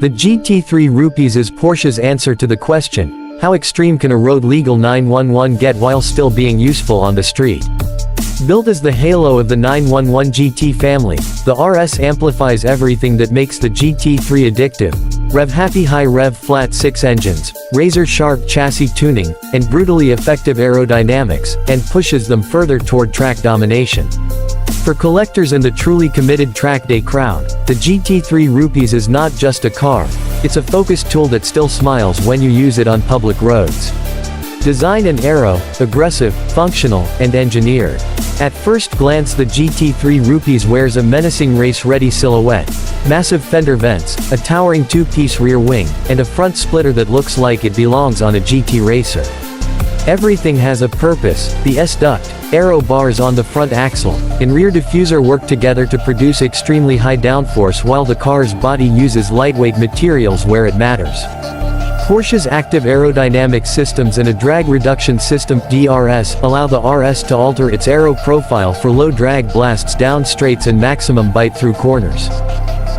The GT3 Rupees is Porsche's answer to the question, how extreme can a road-legal 911 get while still being useful on the street? Built as the halo of the 911 GT family, the RS amplifies everything that makes the GT3 addictive. Rev-happy high-rev flat-six engines, razor-sharp chassis tuning, and brutally effective aerodynamics, and pushes them further toward track domination. For collectors and the truly committed track day crowd, the GT3 Rupees is not just a car, it's a focused tool that still smiles when you use it on public roads. Design and aero, aggressive, functional, and engineered. At first glance the GT3 Rupees wears a menacing race-ready silhouette, massive fender vents, a towering two-piece rear wing, and a front splitter that looks like it belongs on a GT racer. Everything has a purpose. The S-duct, aero bars on the front axle, and rear diffuser work together to produce extremely high downforce while the car's body uses lightweight materials where it matters. Porsche's active aerodynamic systems and a drag reduction system (DRS) allow the RS to alter its aero profile for low drag blasts down straights and maximum bite through corners.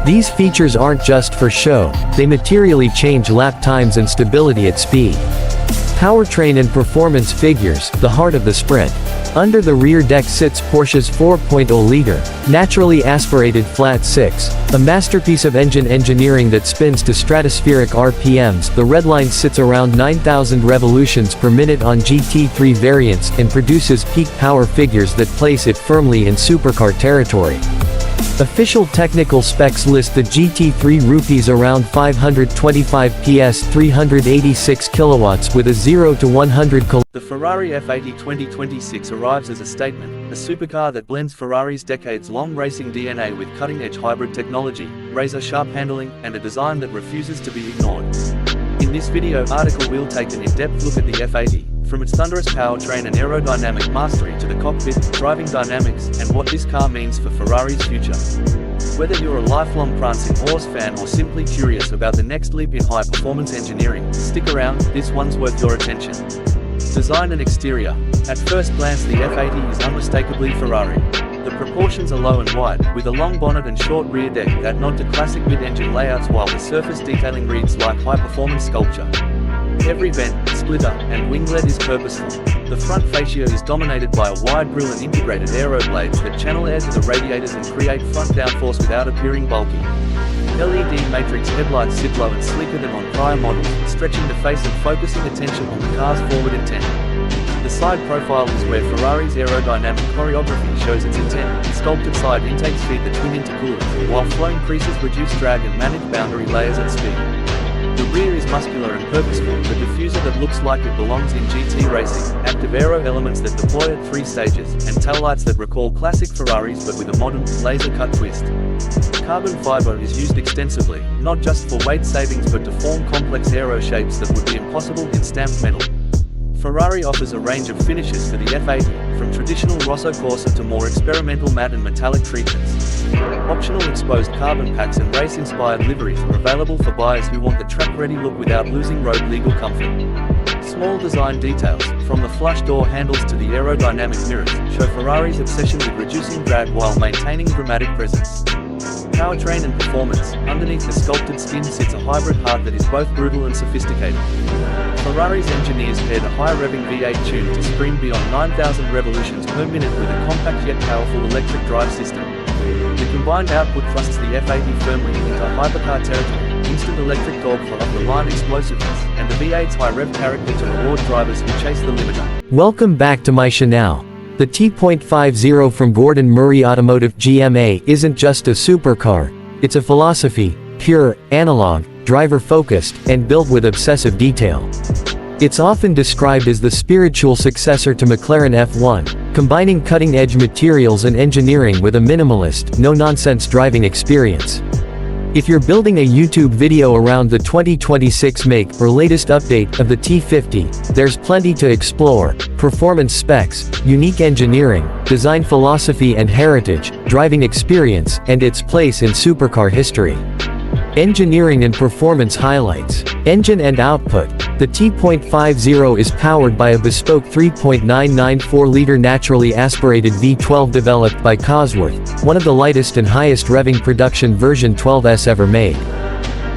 These features aren't just for show, they materially change lap times and stability at speed. Powertrain and performance figures, the heart of the sprint. Under the rear deck sits Porsche's 4.0-liter, naturally aspirated flat-six, a masterpiece of engine engineering that spins to stratospheric RPMs. The redline sits around 9,000 revolutions per minute on GT3 variants and produces peak power figures that place it firmly in supercar territory. Official technical specs list the GT3 Rupees around 525 PS 386 kilowatts with a 0 to 100 km. The Ferrari F80 2026 arrives as a statement, a supercar that blends Ferrari's decades-long racing DNA with cutting-edge hybrid technology, razor-sharp handling, and a design that refuses to be ignored. In this video article we'll take an in-depth look at the F80, from its thunderous powertrain and aerodynamic mastery to the cockpit, driving dynamics, and what this car means for Ferrari's future. Whether you're a lifelong prancing horse fan or simply curious about the next leap in high-performance engineering, stick around, this one's worth your attention. Design and exterior. At first glance the F80 is unmistakably Ferrari. The proportions are low and wide, with a long bonnet and short rear deck that nod to classic mid-engine layouts while the surface detailing reads like high-performance sculpture. Every vent, splitter, and winglet is purposeful. The front fascia is dominated by a wide grille and integrated aero blades that channel air to the radiators and create front downforce without appearing bulky. LED matrix headlights sit low and sleeker than on prior models, stretching the face and focusing attention on the car's forward intent. The side profile is where Ferrari's aerodynamic choreography shows its intent. Sculpted side intakes feed the twin intercoolers, while flowing creases reduce drag and manage boundary layers at speed. The rear is muscular and purposeful, the diffuser that looks like it belongs in GT racing, active aero elements that deploy at 3 stages, and taillights that recall classic Ferraris but with a modern, laser-cut twist. Carbon fiber is used extensively, not just for weight savings but to form complex aero shapes that would be impossible in stamped metal. Ferrari offers a range of finishes for the F80, from traditional Rosso Corsa to more experimental matte and metallic treatments. Optional exposed carbon packs and race-inspired liveries are available for buyers who want the track-ready look without losing road-legal comfort. Small design details, from the flush door handles to the aerodynamic mirrors, show Ferrari's obsession with reducing drag while maintaining dramatic presence. Powertrain and performance. Underneath the sculpted skin sits a hybrid heart that is both brutal and sophisticated. Ferrari's engineers paired a high-revving V8 tuned to scream beyond 9,000 revolutions per minute with a compact yet powerful electric drive system. The combined output thrusts the F80 firmly into hypercar territory, instant electric torque for off-the-line explosiveness, and the V8's high-rev character to reward drivers who chase the limiter. Welcome back to my channel. The T.50 from Gordon Murray Automotive GmbH isn't just a supercar, it's a philosophy, pure, analog, driver-focused, and built with obsessive detail. It's often described as the spiritual successor to McLaren F1, combining cutting-edge materials and engineering with a minimalist, no-nonsense driving experience. If you're building a YouTube video around the 2026 make or latest update of the T50, there's plenty to explore: performance specs, unique engineering, design philosophy and heritage, driving experience, and its place in supercar history. Engineering and performance highlights. Engine and output. The T.50 is powered by a bespoke 3.994-liter naturally aspirated V12 developed by Cosworth, one of the lightest and highest revving production version 12s ever made.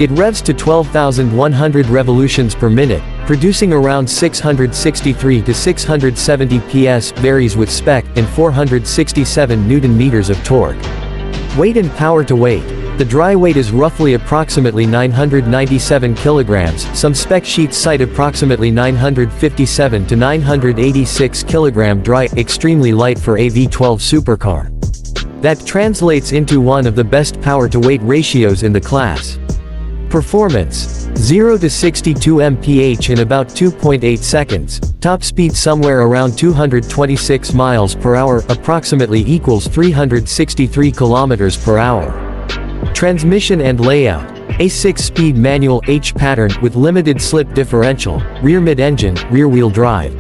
It revs to 12,100 revolutions per minute, producing around 663 to 670 PS, varies with spec, and 467 Nm of torque. Weight and power to weight. The dry weight is roughly approximately 997 kilograms, some spec sheets cite approximately 957 to 986 kilogram dry, extremely light for a V12 supercar. That translates into one of the best power-to-weight ratios in the class. Performance. 0 to 62 mph in about 2.8 seconds, top speed somewhere around 226 miles per hour, approximately equals 363 kilometers per hour. Transmission and layout. A 6-speed manual H pattern with limited slip differential, rear mid-engine, rear-wheel drive.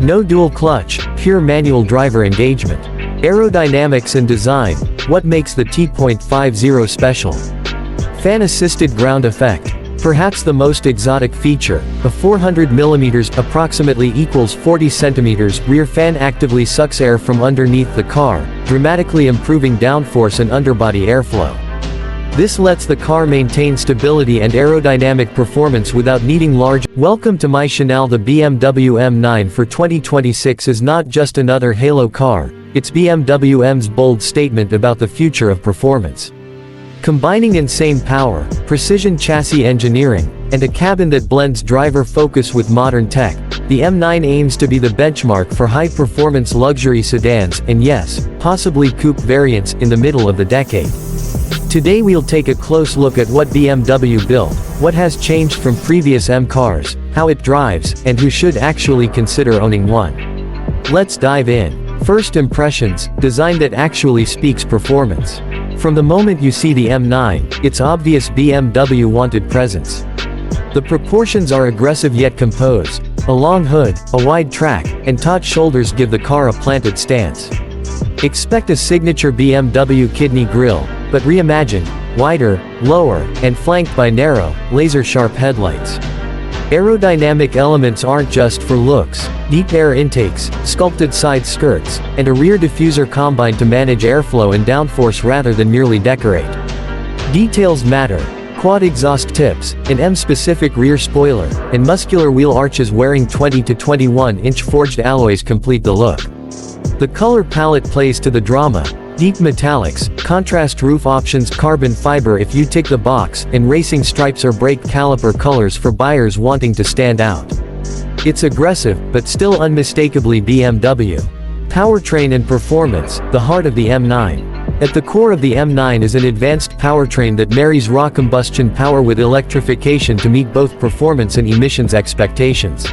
No dual clutch, pure manual driver engagement. Aerodynamics and design. What makes the T.50 special? Fan-assisted ground effect. Perhaps the most exotic feature, a 400mm approximately equals 40 cm rear fan actively sucks air from underneath the car, dramatically improving downforce and underbody airflow. This lets the car maintain stability and aerodynamic performance without needing large. Welcome to my channel. The BMW M9 for 2026 is not just another halo car, it's BMW M's bold statement about the future of performance. Combining insane power, precision chassis engineering, and a cabin that blends driver focus with modern tech, the M9 aims to be the benchmark for high-performance luxury sedans and yes, possibly coupe variants in the middle of the decade. Today we'll take a close look at what BMW built, what has changed from previous M cars, how it drives, and who should actually consider owning one. Let's dive in. First impressions, design that actually speaks performance. From the moment you see the M9, it's obvious BMW wanted presence. The proportions are aggressive yet composed. A long hood, a wide track, and taut shoulders give the car a planted stance. Expect a signature BMW kidney grille, but reimagined, wider, lower, and flanked by narrow, laser-sharp headlights. Aerodynamic elements aren't just for looks. Deep air intakes, sculpted side skirts, and a rear diffuser combine to manage airflow and downforce rather than merely decorate. Details matter. Quad exhaust tips, an M-specific rear spoiler, and muscular wheel arches wearing 20 to 21-inch forged alloys complete the look. The color palette plays to the drama. Deep metallics, contrast roof options, carbon fiber if you tick the box, and racing stripes or brake caliper colors for buyers wanting to stand out. It's aggressive, but still unmistakably BMW. Powertrain and performance, the heart of the M9. At the core of the M9 is an advanced powertrain that marries raw combustion power with electrification to meet both performance and emissions expectations.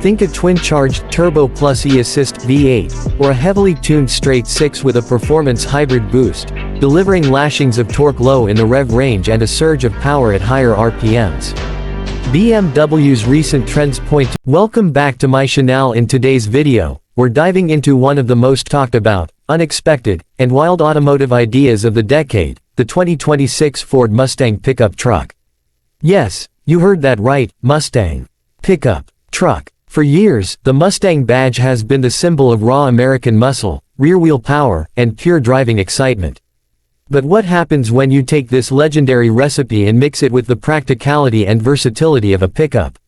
Think a twin-charged Turbo Plus E-Assist V8, or a heavily tuned straight-six with a performance hybrid boost, delivering lashings of torque low in the rev range and a surge of power at higher RPMs. BMW's recent trends point to. Welcome back to my channel. In today's video, we're diving into one of the most talked about, unexpected, and wild automotive ideas of the decade, the 2026 Ford Mustang pickup truck. Yes, you heard that right, Mustang. Pickup truck. For years, the Mustang badge has been the symbol of raw American muscle, rear-wheel power, and pure driving excitement. But what happens when you take this legendary recipe and mix it with the practicality and versatility of a pickup?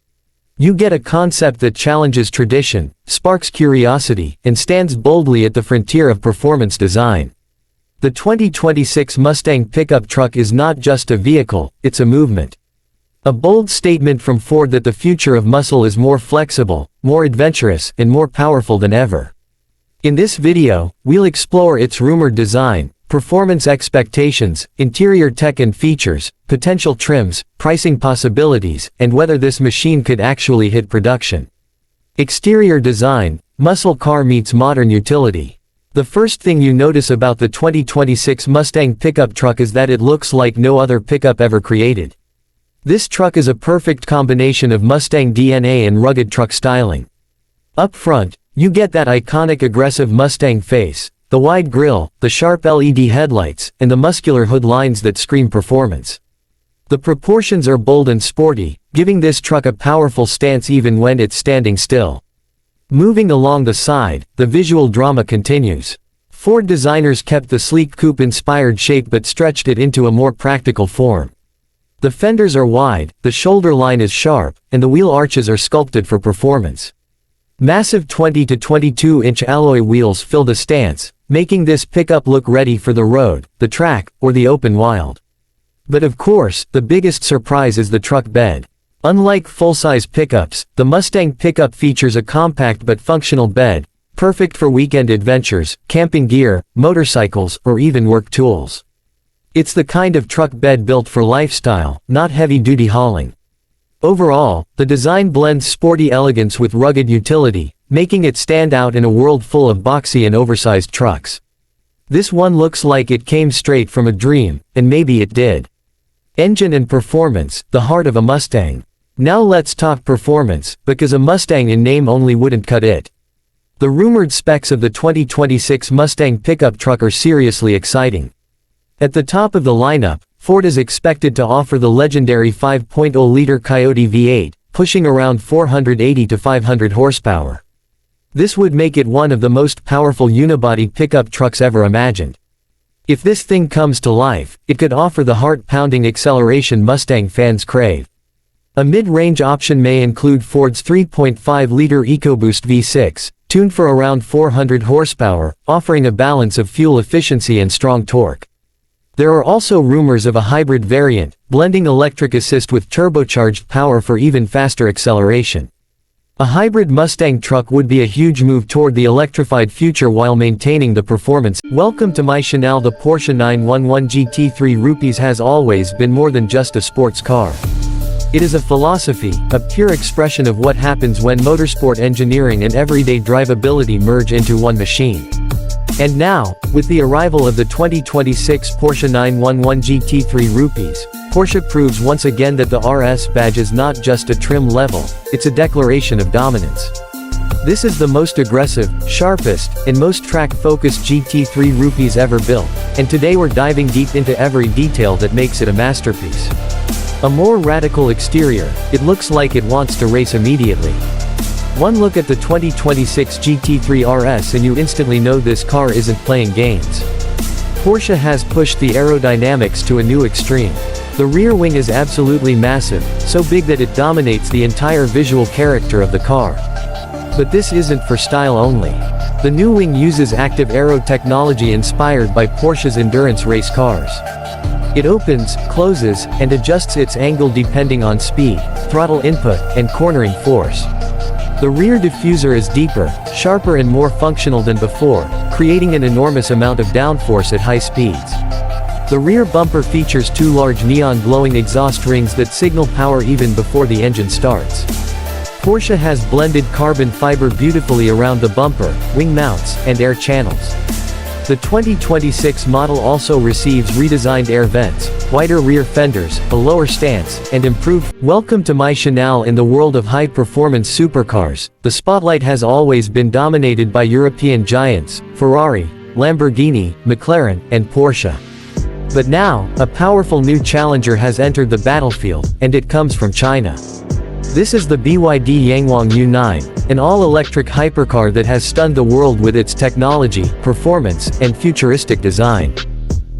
You get a concept that challenges tradition, sparks curiosity, and stands boldly at the frontier of performance design. The 2026 Mustang pickup truck is not just a vehicle, it's a movement. A bold statement from Ford that the future of muscle is more flexible, more adventurous, and more powerful than ever. In this video, we'll explore its rumored design, performance expectations, interior tech and features, potential trims, pricing possibilities, and whether this machine could actually hit production. Exterior design, muscle car meets modern utility. The first thing you notice about the 2026 Mustang pickup truck is that it looks like no other pickup ever created. This truck is a perfect combination of Mustang DNA and rugged truck styling. Up front, you get that iconic aggressive Mustang face, the wide grille, the sharp LED headlights, and the muscular hood lines that scream performance. The proportions are bold and sporty, giving this truck a powerful stance even when it's standing still. Moving along the side, the visual drama continues. Ford designers kept the sleek coupe-inspired shape but stretched it into a more practical form. The fenders are wide, the shoulder line is sharp, and the wheel arches are sculpted for performance. Massive 20 to 22-inch alloy wheels fill the stance, making this pickup look ready for the road, the track, or the open wild. But of course, the biggest surprise is the truck bed. Unlike full-size pickups, the Mustang pickup features a compact but functional bed, perfect for weekend adventures, camping gear, motorcycles, or even work tools. It's the kind of truck bed built for lifestyle, not heavy-duty hauling. Overall, the design blends sporty elegance with rugged utility, making it stand out in a world full of boxy and oversized trucks. This one looks like it came straight from a dream, and maybe it did. Engine and performance, the heart of a Mustang. Now let's talk performance, because a Mustang in name only wouldn't cut it. The rumored specs of the 2026 Mustang pickup truck are seriously exciting. At the top of the lineup, Ford is expected to offer the legendary 5.0-liter Coyote V8, pushing around 480 to 500 horsepower. This would make it one of the most powerful unibody pickup trucks ever imagined. If this thing comes to life, it could offer the heart-pounding acceleration Mustang fans crave. A mid-range option may include Ford's 3.5-liter EcoBoost V6, tuned for around 400 horsepower, offering a balance of fuel efficiency and strong torque. There are also rumors of a hybrid variant, blending electric assist with turbocharged power for even faster acceleration. A hybrid Mustang truck would be a huge move toward the electrified future while maintaining the performance. Welcome to my channel. The Porsche 911 GT3 Rupees has always been more than just a sports car. It is a philosophy, a pure expression of what happens when motorsport engineering and everyday drivability merge into one machine. And now, with the arrival of the 2026 Porsche 911 GT3 Rupees, Porsche proves once again that the RS badge is not just a trim level, it's a declaration of dominance. This is the most aggressive, sharpest, and most track-focused GT3 Rupees ever built, and today we're diving deep into every detail that makes it a masterpiece. A more radical exterior, it looks like it wants to race immediately. One look at the 2026 GT3 RS and you instantly know this car isn't playing games. Porsche has pushed the aerodynamics to a new extreme. The rear wing is absolutely massive, so big that it dominates the entire visual character of the car. But this isn't for style only. The new wing uses active aero technology inspired by Porsche's endurance race cars. It opens, closes, and adjusts its angle depending on speed, throttle input, and cornering force. The rear diffuser is deeper, sharper and more functional than before, creating an enormous amount of downforce at high speeds. The rear bumper features two large neon glowing exhaust rings that signal power even before the engine starts. Porsche has blended carbon fiber beautifully around the bumper, wing mounts, and air channels. The 2026 model also receives redesigned air vents, wider rear fenders, a lower stance, and improved. Welcome to my channel. In the world of high-performance supercars, the spotlight has always been dominated by European giants, Ferrari, Lamborghini, McLaren, and Porsche. But now, a powerful new challenger has entered the battlefield, and it comes from China. This is the BYD Yangwang U9, an all-electric hypercar that has stunned the world with its technology, performance, and futuristic design.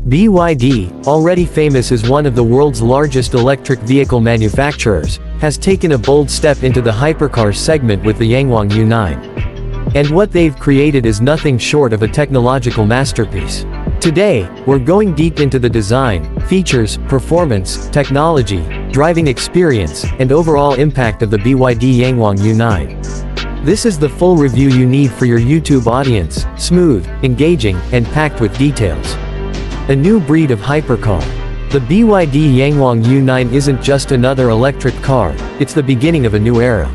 BYD, already famous as one of the world's largest electric vehicle manufacturers, has taken a bold step into the hypercar segment with the Yangwang U9. And what they've created is nothing short of a technological masterpiece. Today, we're going deep into the design, features, performance, technology, driving experience, and overall impact of the BYD Yangwang U9. This is the full review you need for your YouTube audience, smooth, engaging, and packed with details. A new breed of hypercar. The BYD Yangwang U9 isn't just another electric car, it's the beginning of a new era.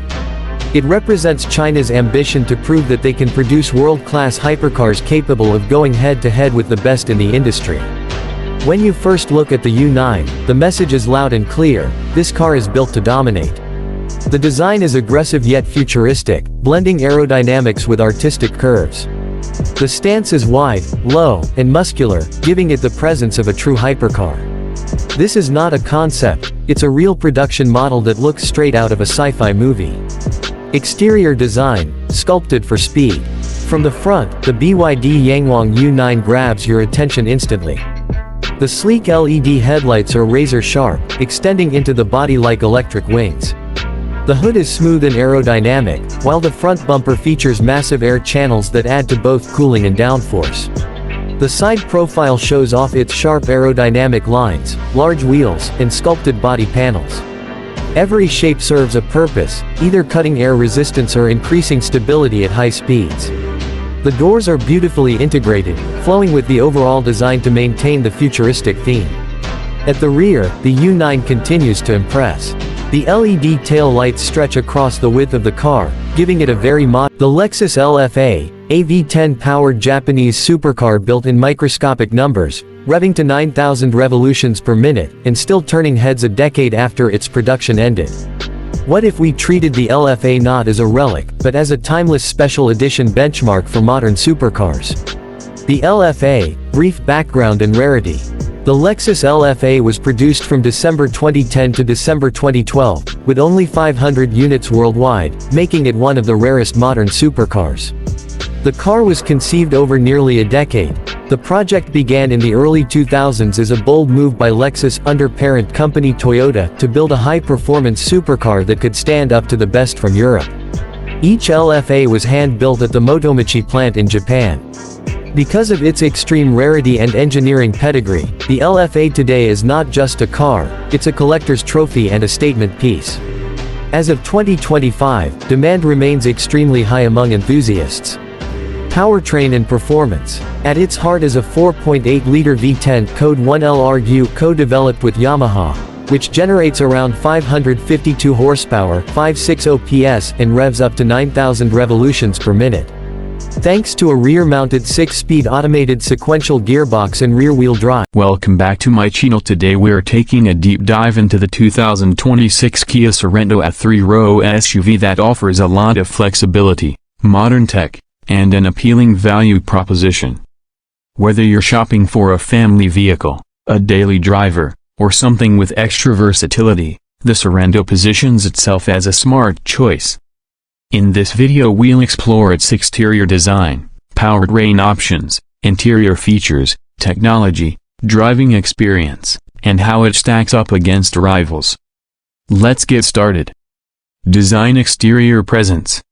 It represents China's ambition to prove that they can produce world-class hypercars capable of going head-to-head with the best in the industry. When you first look at the U9, the message is loud and clear: this car is built to dominate. The design is aggressive yet futuristic, blending aerodynamics with artistic curves. The stance is wide, low, and muscular, giving it the presence of a true hypercar. This is not a concept, it's a real production model that looks straight out of a sci-fi movie. Exterior design, sculpted for speed. From the front, the BYD Yangwang U9 grabs your attention instantly. The sleek LED headlights are razor sharp, extending into the body like electric wings. The hood is smooth and aerodynamic, while the front bumper features massive air channels that add to both cooling and downforce. The side profile shows off its sharp aerodynamic lines, large wheels, and sculpted body panels. Every shape serves a purpose, either cutting air resistance or increasing stability at high speeds. The doors are beautifully integrated, flowing with the overall design to maintain the futuristic theme. At the rear, the U9 continues to impress. The LED tail lights stretch across the width of the car, giving it a very modern. The Lexus LFA, a V10-powered Japanese supercar built in microscopic numbers, revving to 9,000 revolutions per minute, and still turning heads a decade after its production ended. What if we treated the LFA not as a relic, but as a timeless special edition benchmark for modern supercars? The LFA, brief background and rarity. The Lexus LFA was produced from December 2010 to December 2012, with only 500 units worldwide, making it one of the rarest modern supercars. The car was conceived over nearly a decade. The project began in the early 2000s as a bold move by Lexus under parent company Toyota to build a high-performance supercar that could stand up to the best from Europe. Each LFA was hand-built at the Motomachi plant in Japan. Because of its extreme rarity and engineering pedigree, the LFA today is not just a car, it's a collector's trophy and a statement piece. As of 2025, demand remains extremely high among enthusiasts. Powertrain and performance. At its heart is a 4.8-liter V10 Code 1LRU co-developed with Yamaha, which generates around 552 horsepower, 560 PS, and revs up to 9,000 revolutions per minute. Thanks to a rear-mounted 6-speed automated sequential gearbox and rear-wheel drive. Welcome back to my channel. Today we're taking a deep dive into the 2026 Kia Sorento, a 3-row SUV that offers a lot of flexibility, modern tech, and an appealing value proposition. Whether you're shopping for a family vehicle, a daily driver, or something with extra versatility, the Sorento positions itself as a smart choice. In this video we'll explore its exterior design, powertrain options, interior features, technology, driving experience, and how it stacks up against rivals. Let's get started. Design. Exterior presence.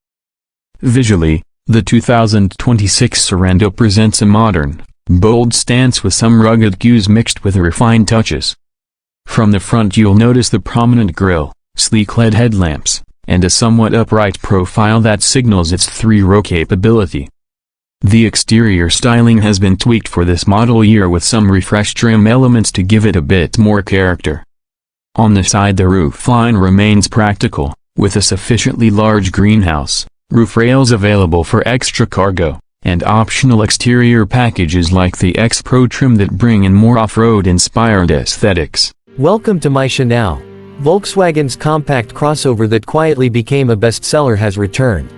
Visually, the 2026 Sorento presents a modern, bold stance with some rugged cues mixed with refined touches. From the front you'll notice the prominent grille, sleek LED headlamps, and a somewhat upright profile that signals its 3-row capability. The exterior styling has been tweaked for this model year with some refreshed trim elements to give it a bit more character. On the side the roofline remains practical, with a sufficiently large greenhouse, roof rails available for extra cargo, and optional exterior packages like the X-Pro trim that bring in more off-road inspired aesthetics. Welcome to my channel. Volkswagen's compact crossover that quietly became a bestseller has returned.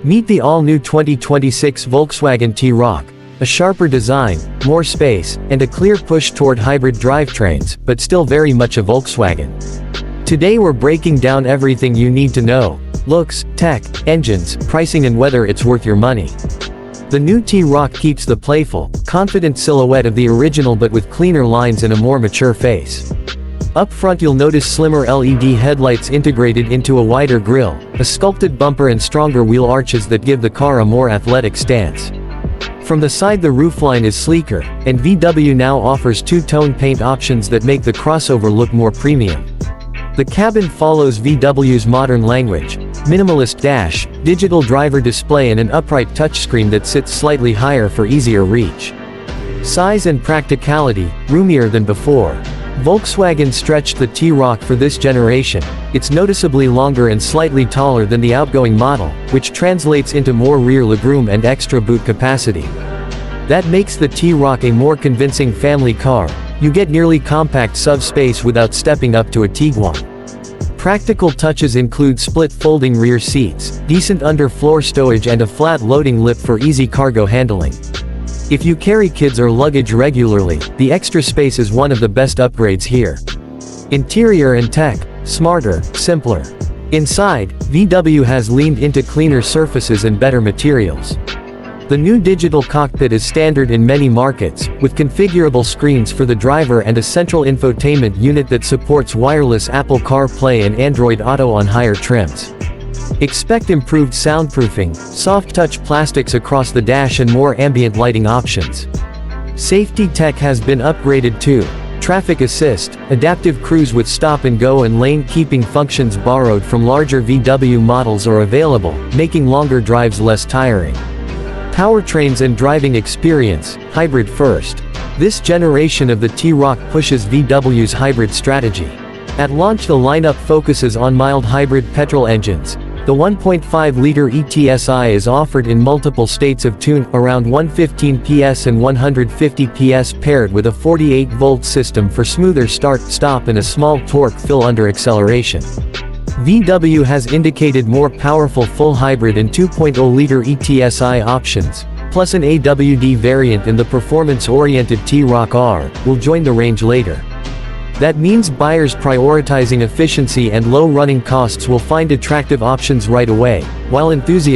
Meet the all-new 2026 Volkswagen T-Roc, a sharper design, more space, and a clear push toward hybrid drivetrains, but still very much a Volkswagen. Today we're breaking down everything you need to know: looks, tech, engines, pricing, and whether it's worth your money. The new T-Roc keeps the playful, confident silhouette of the original but with cleaner lines and a more mature face. Up front you'll notice slimmer LED headlights integrated into a wider grille, a sculpted bumper and stronger wheel arches that give the car a more athletic stance. From the side the roofline is sleeker, and VW now offers two-tone paint options that make the crossover look more premium. The cabin follows VW's modern language: minimalist dash, digital driver display and an upright touchscreen that sits slightly higher for easier reach. Size and practicality, roomier than before. Volkswagen stretched the T-Roc for this generation. It's noticeably longer and slightly taller than the outgoing model, which translates into more rear legroom and extra boot capacity. That makes the T-Roc a more convincing family car. You get nearly compact sub-space without stepping up to a Tiguan. Practical touches include split folding rear seats, decent underfloor stowage and a flat loading lip for easy cargo handling. If you carry kids or luggage regularly, the extra space is one of the best upgrades here. Interior and tech: smarter, simpler. Inside, VW has leaned into cleaner surfaces and better materials. The new digital cockpit is standard in many markets, with configurable screens for the driver and a central infotainment unit that supports wireless Apple CarPlay and Android Auto on higher trims. Expect improved soundproofing, soft-touch plastics across the dash and more ambient lighting options. Safety tech has been upgraded too. Traffic assist, adaptive cruise with stop and go and lane keeping functions borrowed from larger VW models are available, making longer drives less tiring. Powertrains and driving experience, hybrid first. This generation of the T-Roc pushes VW's hybrid strategy. At launch the lineup focuses on mild hybrid petrol engines. The 1.5-liter ETSI is offered in multiple states of tune, around 115 PS and 150 PS paired with a 48-volt system for smoother start-stop and a small torque fill under acceleration. VW has indicated more powerful full hybrid and 2.0-liter ETSI options, plus an AWD variant and the performance-oriented T-Roc R, will join the range later. That means buyers prioritizing efficiency and low running costs will find attractive options right away, while enthusiasts